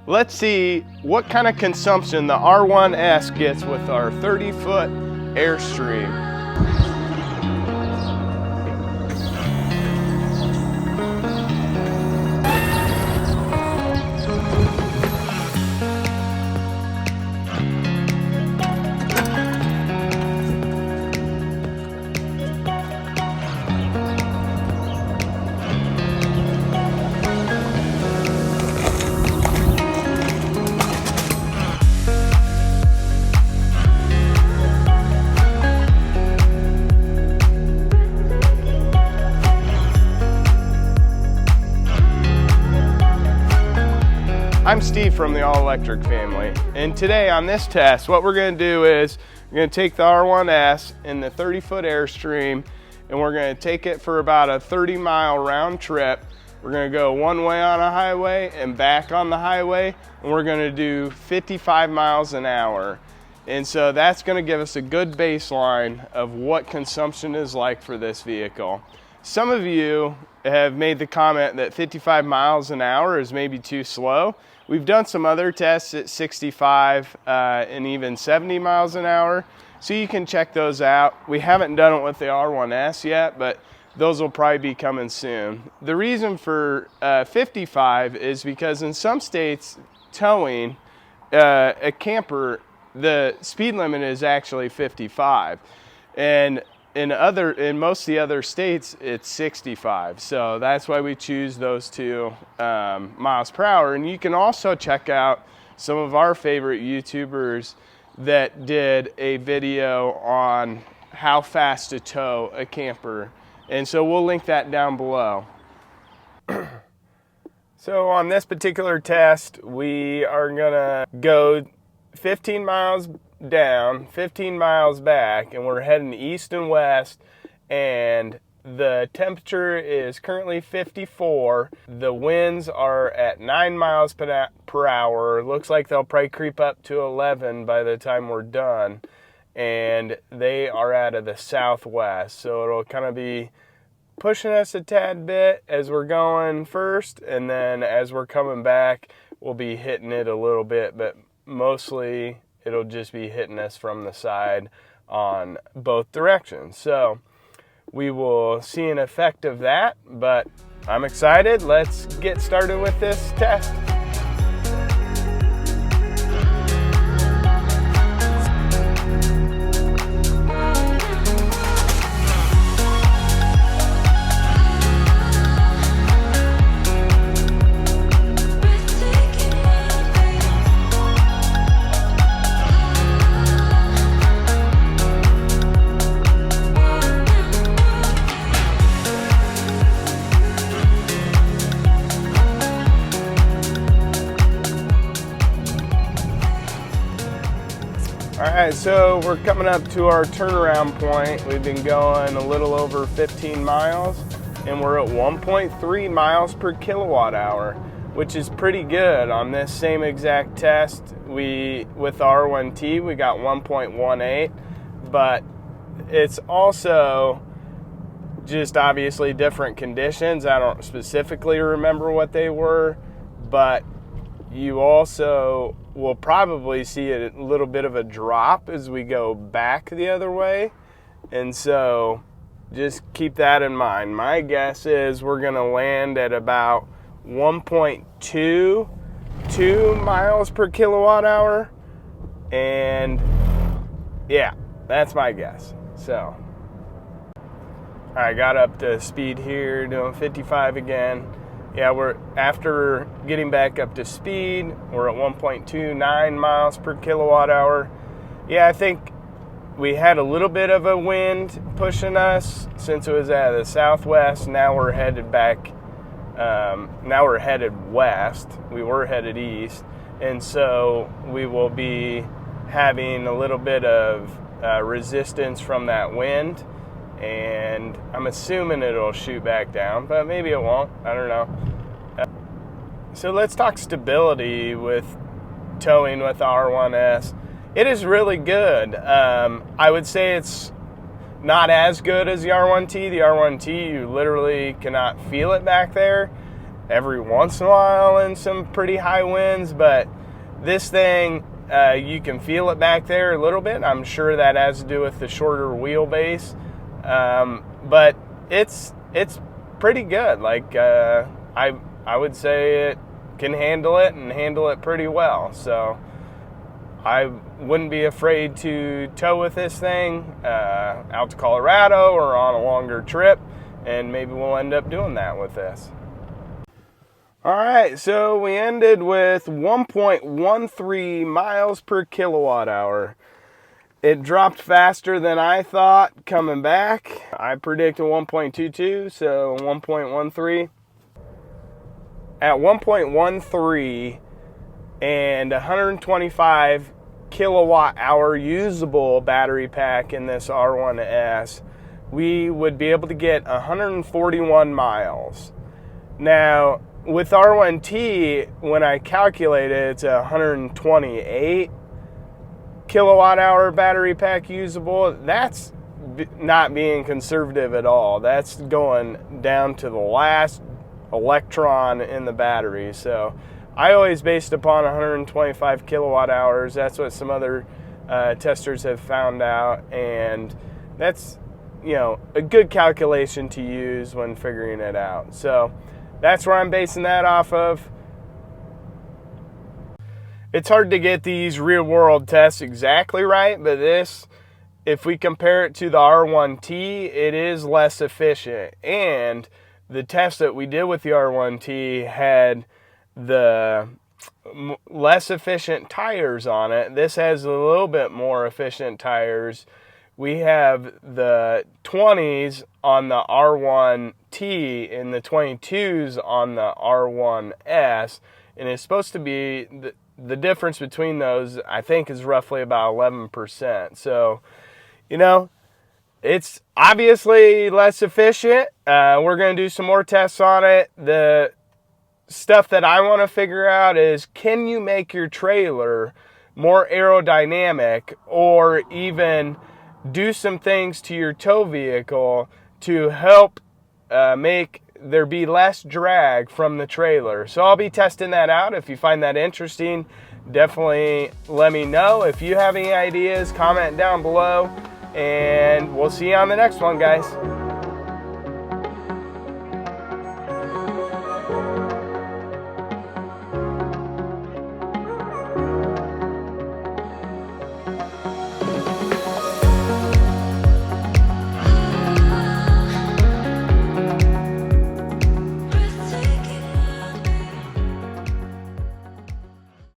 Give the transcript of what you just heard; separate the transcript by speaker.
Speaker 1: let's see what kind of consumption the R1S gets with our 30-foot Airstream. I'm Steve from the All Electric family, and today on this test what we're going to do is we're going to take the R1S in the 30-foot Airstream and we're going to take it for about a 30-mile round trip. We're going to go one way on a highway and back on the highway, and we're going to do 55 miles an hour. And so that's going to give us a good baseline of what consumption is like for this vehicle. Some of you have made the comment that 55 miles an hour is maybe too slow. We've done some other tests at 65 and even 70 miles an hour, so you can check those out. We haven't done it with the R1S yet, but those will probably be coming soon. The reason for 55 is because in some states, towing a camper, the speed limit is actually 55. And in most of the other states, it's 65. So that's why we choose those two miles per hour. And you can also check out some of our favorite YouTubers that did a video on how fast to tow a camper. And so we'll link that down below. So on this particular test, we are gonna go 15 miles down, 15 miles back, and we're heading east and west, and the temperature is currently 54. The winds are at 9 miles per hour. Looks like they'll probably creep up to 11 by the time we're done, and they are out of the southwest, so it'll kind of be pushing us a tad bit as we're going first, and then as we're coming back we'll be hitting it a little bit, but mostly it'll just be hitting us from the side on both directions. So we will see an effect of that, but I'm excited. Let's get started with this test. Alright, so we're coming up to our turnaround point. We've been going a little over 15 miles, and we're at 1.3 miles per kilowatt hour, which is pretty good. On this same exact test, with R1T, we got 1.18, but it's also just obviously different conditions. I don't specifically remember what they were, but you also will probably see a little bit of a drop as we go back the other way. And so just keep that in mind. My guess is we're going to land at about 1.22 miles per kilowatt hour. And yeah, that's my guess. So I got up to speed here, doing 55 again. Yeah, after getting back up to speed, we're at 1.29 miles per kilowatt hour. Yeah, I think we had a little bit of a wind pushing us since it was out of the southwest. Now we're headed back. Now we're headed west. We were headed east, and so we will be having a little bit of resistance from that wind. And I'm assuming it'll shoot back down, but maybe it won't. I don't know. So let's talk stability with towing with the R1S. It is really good. I would say it's not as good as the R1T. The R1T, you literally cannot feel it back there. every once in a while in some pretty high winds, but this thing, you can feel it back there a little bit. I'm sure that has to do with the shorter wheelbase, but it's pretty good. Like I would say it can handle it and handle it pretty well. So I wouldn't be afraid to tow with this thing out to Colorado or on a longer trip, and maybe we'll end up doing that with this. All right, so we ended with 1.13 miles per kilowatt hour. It dropped faster than I thought coming back. I predicted 1.22, so 1.13. At 1.13 and 125 kilowatt hour usable battery pack in this R1S, we would be able to get 141 miles. Now, with R1T, when I calculated, it's 128 kilowatt hour battery pack usable. That's not being conservative at all. That's going down to the last electron in the battery. So I always based upon 125 kilowatt hours. That's what some other testers have found out, and that's, you know, a good calculation to use when figuring it out. So that's where I'm basing that off of. It's hard to get these real world tests exactly right, but this, if we compare it to the R1T, it is less efficient. And the test that we did with the R1T had the less efficient tires on it. This has a little bit more efficient tires. We have the 20s on the R1T and the 22s on the R1S, and it's supposed to be the difference between those, I think, is roughly about 11%. So, you know, it's obviously less efficient. We're going to do some more tests on it. The stuff that I want to figure out is, can you make your trailer more aerodynamic, or even do some things to your tow vehicle to help make there be less drag from the trailer. So I'll be testing that out. If you find that interesting, definitely let me know. If you have any ideas, comment down below, and we'll see you on the next one, guys.